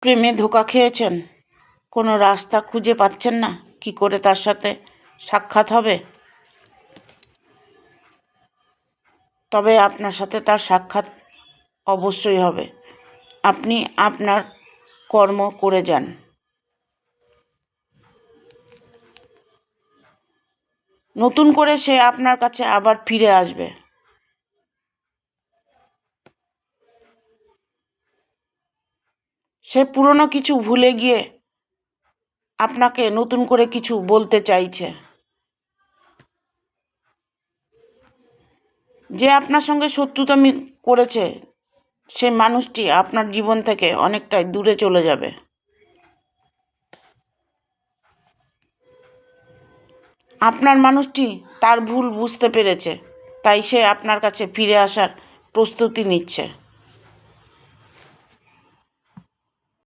প্রেমে ধোঁকা খেয়েছেন, কোনো রাস্তা খুঁজে পাচ্ছেন না কি করে তার সাথে সাক্ষাৎ হবে? তবে আপনার সাথে তার সাক্ষাৎ অবশ্যই হবে। আপনি আপনার কর্ম করে যান। নতুন করে সে আপনার কাছে আবার ফিরে আসবে। সে পুরনো কিছু ভুলে গিয়ে আপনাকে নতুন করে কিছু বলতে চাইছে। যে আপনার সঙ্গে শত্রুতামি করেছে সে মানুষটি আপনার জীবন থেকে অনেকটাই দূরে চলে যাবে। আপনার মানুষটি তার ভুল বুঝতে পেরেছে, তাই সে আপনার কাছে ফিরে আসার প্রস্তুতি নিচ্ছে।